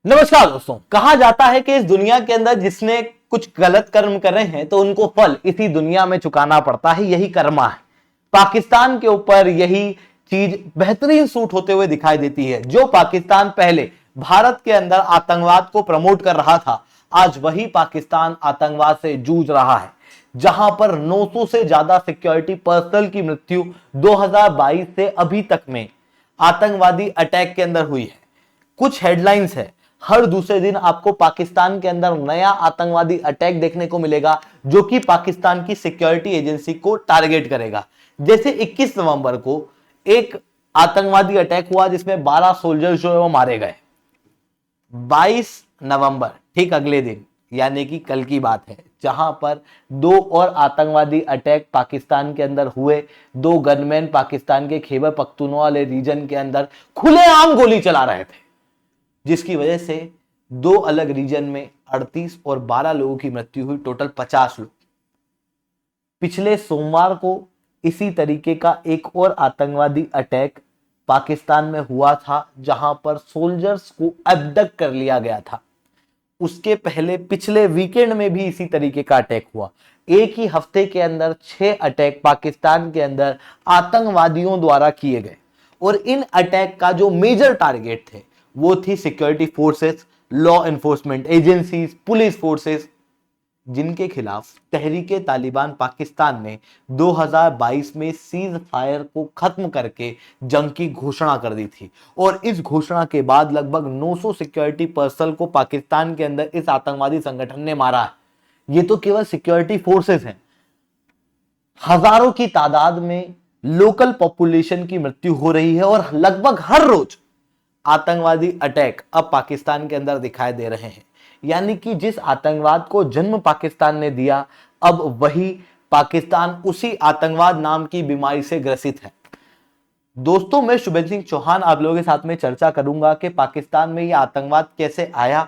नमस्कार दोस्तों। कहा जाता है कि इस दुनिया के अंदर जिसने कुछ गलत कर्म करे हैं तो उनको फल इसी दुनिया में चुकाना पड़ता है, यही कर्मा है। पाकिस्तान के ऊपर यही चीज बेहतरीन सूट होते हुए दिखाई देती है। जो पाकिस्तान पहले भारत के अंदर आतंकवाद को प्रमोट कर रहा था, आज वही पाकिस्तान आतंकवाद से जूझ रहा है, जहां पर 900 से ज्यादा सिक्योरिटी पर्सनल की मृत्यु 2022 से अभी तक में आतंकवादी अटैक के अंदर हुई है। कुछ हेडलाइंस है, हर दूसरे दिन आपको पाकिस्तान के अंदर नया आतंकवादी अटैक देखने को मिलेगा जो कि पाकिस्तान की सिक्योरिटी एजेंसी को टारगेट करेगा। जैसे 21 नवंबर को एक आतंकवादी अटैक हुआ जिसमें 12 सोल्जर्स जो है वो मारे गए। 22 नवंबर ठीक अगले दिन यानी कि कल की बात है, जहां पर दो और आतंकवादी अटैक पाकिस्तान के अंदर हुए। दो गनमैन पाकिस्तान के खैबर पख्तूनख्वा वाले रीजन के अंदर खुलेआम गोली चला रहे थे, जिसकी वजह से दो अलग रीजन में 38 और 12 लोगों की मृत्यु हुई, टोटल 50 लोग। पिछले सोमवार को इसी तरीके का एक और आतंकवादी अटैक पाकिस्तान में हुआ था, जहां पर सोल्जर्स को अबडक्ट कर लिया गया था। उसके पहले पिछले वीकेंड में भी इसी तरीके का अटैक हुआ। एक ही हफ्ते के अंदर 6 अटैक पाकिस्तान के अंदर आतंकवादियों द्वारा किए गए, और इन अटैक का जो मेजर टारगेट थे वो थी security forces, law enforcement agencies, police forces, जिनके खिलाफ तहरीके तालिबान पाकिस्तान ने 2022 में सीज फायर को खत्म करके जंग की घोषणा कर दी थी। और इस घोषणा के बाद लगभग 900 सिक्योरिटी पर्सनल को पाकिस्तान के अंदर इस आतंकवादी संगठन ने मारा है। ये तो केवल सिक्योरिटी फोर्सेस हैं, हजारों की तादाद में लोकल पॉपुलेशन की मृत्यु हो रही है, और लगभग हर रोज आतंकवादी अटैक अब पाकिस्तान के अंदर दिखाई दे रहे हैं। यानी कि जिस आतंकवाद को जन्म पाकिस्तान ने दिया, अब वही पाकिस्तान उसी आतंकवाद नाम की बीमारी से ग्रसित है। दोस्तों, मैं शुभेंद्र सिंह चौहान आप लोगों के साथ में चर्चा करूंगा कि पाकिस्तान में यह आतंकवाद कैसे आया,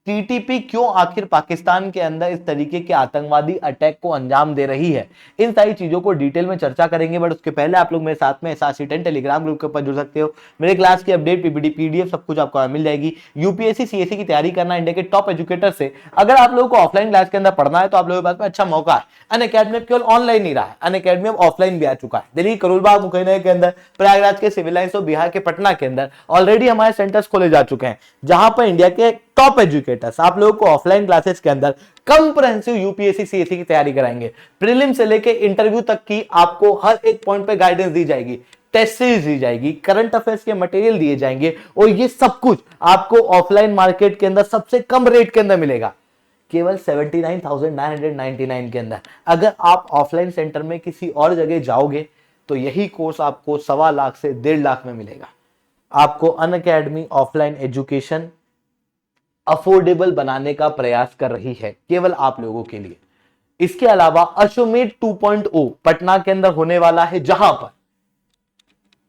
टीटीपी क्यों आखिर पाकिस्तान के अंदर इस तरीके के आतंकवादी अटैक को अंजाम दे रही है। इन सारी चीजों को डिटेल में चर्चा करेंगे, बट उसके पहले आप लोग मेरे साथ में SRC10 टेलीग्राम ग्रुप के ऊपर जुड़ सकते हो। मेरे क्लास की अपडेट, पीपीटी, पीडीएफ सब कुछ आपको मिल जाएगी। यूपीएससी सीएससी की तैयारी करना इंडिया के टॉप एजुकेटर से अगर आप लोगों को ऑफलाइन क्लास के अंदर पढ़ना है तो आप लोगों के पास में अच्छा मौका है। अनअकैडमी केवल ऑनलाइन नहीं रहा है, अनअकैडमी अब ऑफलाइन भी आ चुका है। दिल्ली करोलबाग मुकैना के अंदर, प्रयागराज के सिविल लाइंस और बिहार के पटना के अंदर ऑलरेडी हमारे सेंटर्स खोले जा चुके हैं, जहां पर इंडिया के टॉप एजुकेटर्स आप लोगों को ऑफलाइन क्लासेस के अंदर कंप्रेहेंसिव यूपीएससी सीएससी की तैयारी कराएंगे। प्रीलिम से लेके इंटरव्यू तक की आपको हर एक पॉइंट पे गाइडेंस दी जाएगी, टेस्ट सीरीज दी जाएगी, करंट अफेयर्स के मटेरियल दिए जाएंगे, और ये सब कुछ आपको ऑफलाइन मार्केट के अंदर सबसे कम रेट के अंदर मिलेगा, केवल 79,999 के अंदर। अगर आप ऑफलाइन सेंटर में किसी और जगह जाओगे तो यही कोर्स आपको 1.25 लाख से 1.5 लाख में मिलेगा। आपको अनअकैडमी ऑफलाइन एजुकेशन अफोर्डेबल बनाने का प्रयास कर रही है, केवल आप लोगों के लिए। इसके अलावा अश्वमेध 2.0 पटना के अंदर होने वाला है, जहां पर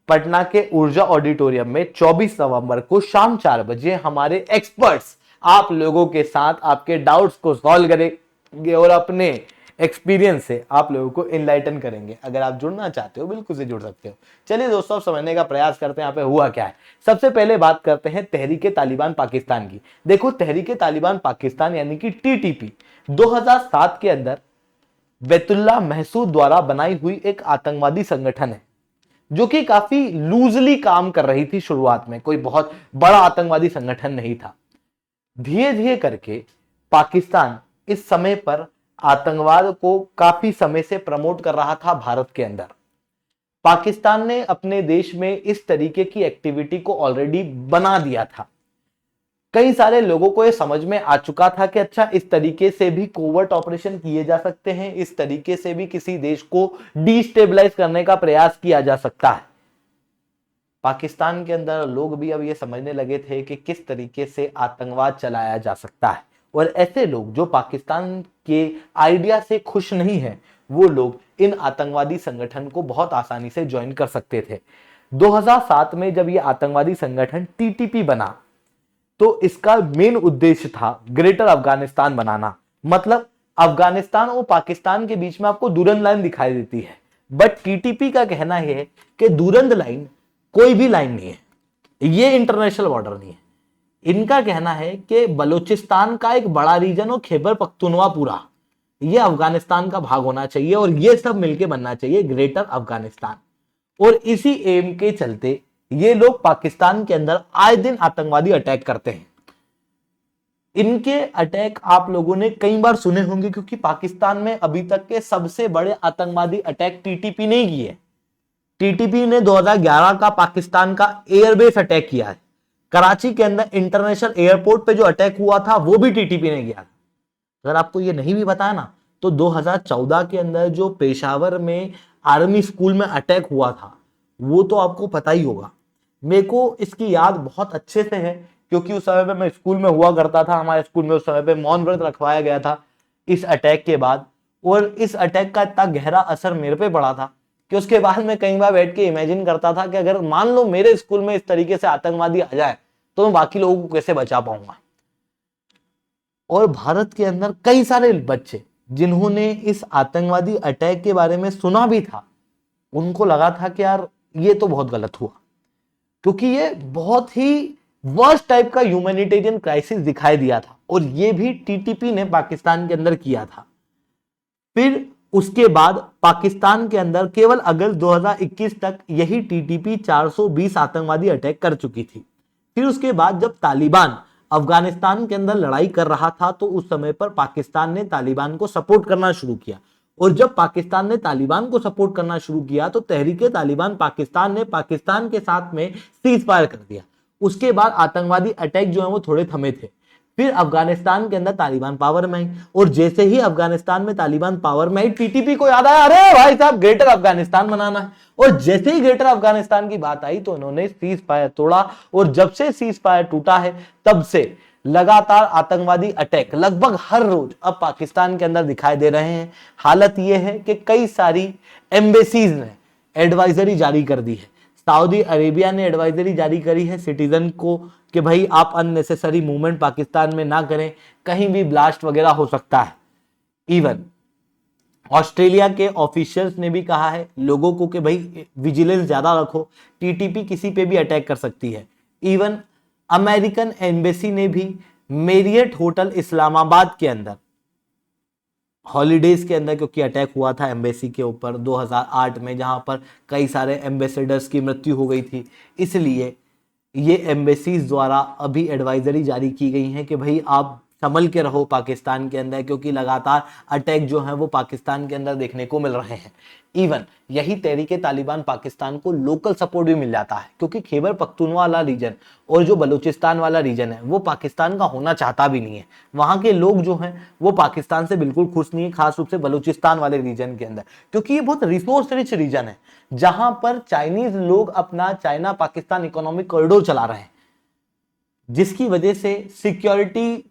पटना के ऊर्जा ऑडिटोरियम में 24 नवंबर को शाम 4 बजे हमारे एक्सपर्ट्स आप लोगों के साथ आपके डाउट्स को सॉल्व करेंगे और अपने एक्सपीरियंस से आप लोगों को इनलाइटन करेंगे। अगर आप जुड़ना चाहते हो बिल्कुल से जुड़ सकते हो। चलिए दोस्तों, समझने का प्रयास करते हैं यहाँ पे हुआ क्या है। सबसे पहले बात करते हैं तहरीके तालिबान पाकिस्तान की। देखो, तहरीके तालिबान पाकिस्तान यानी कि टीटीपी 2007 के अंदर बैतुल्लाह महसूद द्वारा बनाई हुई एक आतंकवादी संगठन है, जो कि काफी लूजली काम कर रही थी। शुरुआत में कोई बहुत बड़ा आतंकवादी संगठन नहीं था। धीरे धीरे करके पाकिस्तान इस समय पर आतंकवाद को काफी समय से प्रमोट कर रहा था भारत के अंदर। पाकिस्तान ने अपने देश में इस तरीके की एक्टिविटी को ऑलरेडी बना दिया था। कई सारे लोगों को यह समझ में आ चुका था कि अच्छा, इस तरीके से भी कोवर्ट ऑपरेशन किए जा सकते हैं, इस तरीके से भी किसी देश को डिस्टेबलाइज करने का प्रयास किया जा सकता है। पाकिस्तान के अंदर लोग भी अब ये समझने लगे थे कि किस तरीके से आतंकवाद चलाया जा सकता है, और ऐसे लोग जो पाकिस्तान के आइडिया से खुश नहीं है, वो लोग इन आतंकवादी संगठन को बहुत आसानी से ज्वाइन कर सकते थे। 2007 में जब ये आतंकवादी संगठन टीटीपी बना तो इसका मेन उद्देश्य था ग्रेटर अफगानिस्तान बनाना। मतलब अफगानिस्तान और पाकिस्तान के बीच में आपको दुरंद लाइन दिखाई देती है, बट टीटीपी का कहना है कि दुरंद लाइन कोई भी लाइन नहीं है, ये इंटरनेशनल बॉर्डर नहीं है, इनका कहना है कि बलूचिस्तान का एक बड़ा रीजन और खैबर पख्तूनवा पूरा ये अफगानिस्तान का भाग होना चाहिए और ये सब मिलके बनना चाहिए ग्रेटर अफगानिस्तान। और इसी एम के चलते ये लोग पाकिस्तान के अंदर आए दिन आतंकवादी अटैक करते हैं। इनके अटैक आप लोगों ने कई बार सुने होंगे, क्योंकि पाकिस्तान में अभी तक के सबसे बड़े आतंकवादी अटैक टीटीपी ने किए। टीटीपी ने 2011 का पाकिस्तान का एयरबेस अटैक किया है। कराची के अंदर इंटरनेशनल एयरपोर्ट पे जो अटैक हुआ था वो भी टीटीपी ने किया था। अगर आपको ये नहीं भी बताया ना, तो 2014 के अंदर जो पेशावर में आर्मी स्कूल में अटैक हुआ था वो तो आपको पता ही होगा। मेरे को इसकी याद बहुत अच्छे से है, क्योंकि उस समय पे मैं स्कूल में हुआ करता था। हमारे स्कूल में उस समय पे मौन व्रत रखवाया गया था इस अटैक के बाद, और इस अटैक का इतना गहरा असर मेरे पे पड़ा था कि उसके बाद मैं कई बार बैठ के इमेजिन करता था कि अगर मान लो मेरे स्कूल में इस तरीके से आतंकवादी आ जाए तो मैं बाकी लोगों को कैसे बचा पाऊंगा। और भारत के अंदर कई सारे बच्चे जिन्होंने इस आतंकवादी अटैक के बारे में सुना भी था, उनको लगा था कि यार ये तो बहुत गलत हुआ, क्योंकि ये बहुत ही वर्स्ट टाइप का ह्यूमैनिटेरियन क्राइसिस दिखाई दिया था, और ये भी टीटीपी ने पाकिस्तान के अंदर किया था। फिर उसके बाद पाकिस्तान के अंदर केवल अगस्त 2021 तक यही टीटीपी 420 आतंकवादी अटैक कर चुकी थी। फिर उसके बाद जब तालिबान अफगानिस्तान के अंदर लड़ाई कर रहा था तो उस समय पर पाकिस्तान ने तालिबान को सपोर्ट करना शुरू किया, और जब पाकिस्तान ने तालिबान को सपोर्ट करना शुरू किया तो तहरीके तालिबान पाकिस्तान ने पाकिस्तान के साथ में सीज फायर कर दिया। उसके बाद आतंकवादी अटैक जो है वो थोड़े थमे थे। फिर अफगानिस्तान के अंदर तालिबान पावर में आई, और जैसे ही अफगानिस्तान में तालिबान पावर में आई, टीटीपी को याद आया, अरे भाई साहब ग्रेटर अफगानिस्तान बनाना है। और जैसे ही ग्रेटर अफगानिस्तान की बात आई तो उन्होंने सीज फायर तोड़ा, और जब से सीज फायर टूटा है तब से लगातार आतंकवादी अटैक लगभग हर रोज अब पाकिस्तान के अंदर दिखाई दे रहे हैं। हालत यह है कि कई सारी एम्बेसीज ने एडवाइजरी जारी कर दी है। सऊदी अरेबिया ने एडवाइजरी जारी करी है सिटीजन को कि भाई आप अननेसेसरी मूवमेंट पाकिस्तान में ना करें, कहीं भी ब्लास्ट वगैरह हो सकता है। इवन ऑस्ट्रेलिया के ऑफिशियल्स ने भी कहा है लोगों को कि भाई विजिलेंस ज्यादा रखो, टीटीपी किसी पे भी अटैक कर सकती है। इवन अमेरिकन एम्बेसी ने भी मेरियट होटल इस्लामाबाद के अंदर हॉलीडेज के अंदर, क्योंकि अटैक हुआ था एम्बेसी के ऊपर 2008 में, जहां पर कई सारे एम्बेसडर्स की मृत्यु हो गई थी, इसलिए ये एम्बेसीज द्वारा अभी एडवाइजरी जारी की गई है कि भाई आप संभल के रहो पाकिस्तान के अंदर, क्योंकि लगातार अटैक जो है वो पाकिस्तान के अंदर देखने को मिल रहे हैं। इवन यही तहरीके तालिबान पाकिस्तान को लोकल सपोर्ट भी मिल जाता है, क्योंकि खैबर पख्तूनवा वाला रीजन और जो बलूचिस्तान वाला रीजन है वो पाकिस्तान का होना चाहता भी नहीं है। वहां के लोग जो हैं वो पाकिस्तान से बिल्कुल खुश नहीं है, खास रूप से बलूचिस्तान वाले रीजन के अंदर, क्योंकि ये बहुत रिसोर्स रिच रीजन है जहां पर चाइनीज लोग अपना चाइना पाकिस्तान इकोनॉमिक कॉरिडोर चला रहे हैं, जिसकी वजह से सिक्योरिटी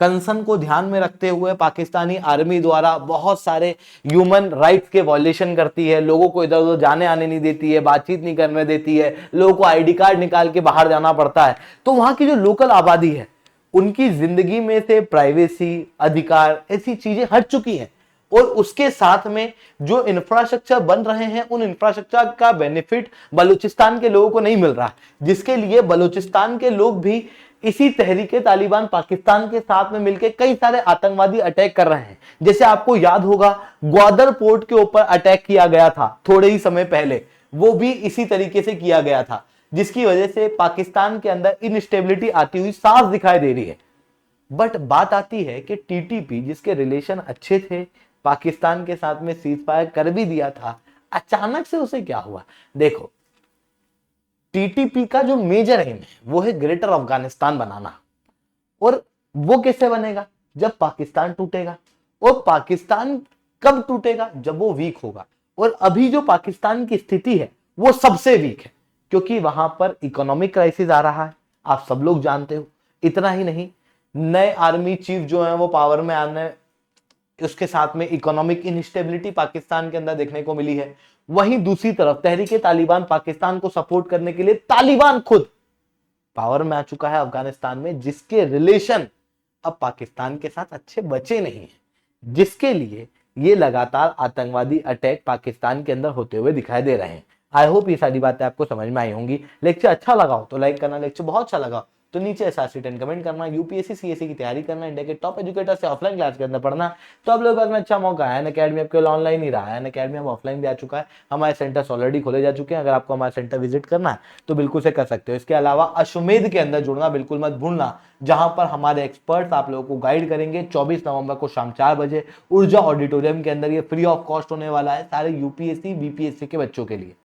कंसर्न को ध्यान में रखते हुए पाकिस्तानी आर्मी द्वारा बहुत सारे ह्यूमन राइट्स के वॉयलेशन करती है, लोगों को इधर उधर जाने आने नहीं देती है, बातचीत नहीं करने देती है, लोगों को आईडी कार्ड निकाल के बाहर जाना पड़ता है। तो वहां की जो लोकल आबादी है उनकी जिंदगी में से प्राइवेसी, अधिकार, ऐसी चीजें हट चुकी हैं, और उसके साथ में जो इंफ्रास्ट्रक्चर बन रहे हैं उन इंफ्रास्ट्रक्चर का बेनिफिट बलूचिस्तान के लोगों को नहीं मिल रहा, जिसके लिए बलूचिस्तान के लोग भी इसी तहरीके तालिबान पाकिस्तान के साथ में मिलकर कई सारे आतंकवादी अटैक कर रहे हैं। जैसे आपको याद होगा ग्वादर पोर्ट के ऊपर अटैक किया गया था थोड़े ही समय पहले, वो भी इसी तरीके से किया गया था, जिसकी वजह से पाकिस्तान के अंदर इनस्टेबिलिटी आती हुई साफ दिखाई दे रही है। बट बात आती है कि टीटीपी जिसके रिलेशन अच्छे थे, पाकिस्तान के साथ में सीज फायर कर भी दिया था, अचानक से उसे क्या हुआ। देखो, टीटीपी का जो मेजर एम है वो है ग्रेटर अफगानिस्तान बनाना, और वो कैसे बनेगा जब पाकिस्तान टूटेगा, और पाकिस्तान कब टूटेगा जब वो वीक होगा। और अभी जो पाकिस्तान की स्थिति है वो सबसे वीक है, क्योंकि वहां पर इकोनॉमिक क्राइसिस आ रहा है, आप सब लोग जानते हो। इतना ही नहीं, नए आर्मी चीफ जो है वो पावर में आने, उसके साथ में इकोनॉमिक इनस्टेबिलिटी पाकिस्तान के अंदर देखने को मिली है। वहीं दूसरी तरफ तहरीके तालिबान पाकिस्तान को सपोर्ट करने के लिए तालिबान खुद पावर में आ चुका है अफगानिस्तान में, जिसके रिलेशन अब पाकिस्तान के साथ अच्छे बचे नहीं है, जिसके लिए ये लगातार आतंकवादी अटैक पाकिस्तान के अंदर होते हुए दिखाई दे रहे हैं। आई होप ये सारी बातें आपको समझ में आई होंगी। लेक्चर अच्छा लगा हो तो लाइक करना, लेक्चर बहुत अच्छा लगा तो नीचे SRC10 कमेंट करना। यूपीएससी सीएससी की तैयारी करना, इंडिया के टॉप एजुकेटर से ऑफलाइन क्लास के अंदर पढ़ना, तो आप लोगों के पास में अच्छा मौका है। अनअकैडमी आपके ऑनलाइन ही रहा है, अनअकैडमी अब ऑफलाइन भी आ चुका है, हमारे सेंटर्स ऑलरेडी खोले जा चुके हैं। अगर आपको हमारा सेंटर विजिट करना है तो बिल्कुल से कर सकते हो। इसके अलावा अश्वमेध के अंदर जुड़ना बिल्कुल मत भूलना, जहां पर हमारे एक्सपर्ट्स आप लोगों को गाइड करेंगे। 24 नवंबर को शाम 4 बजे ऊर्जा ऑडिटोरियम के अंदर, ये फ्री ऑफ कॉस्ट होने वाला है सारे यूपीएससी बीपीएससी के बच्चों के लिए।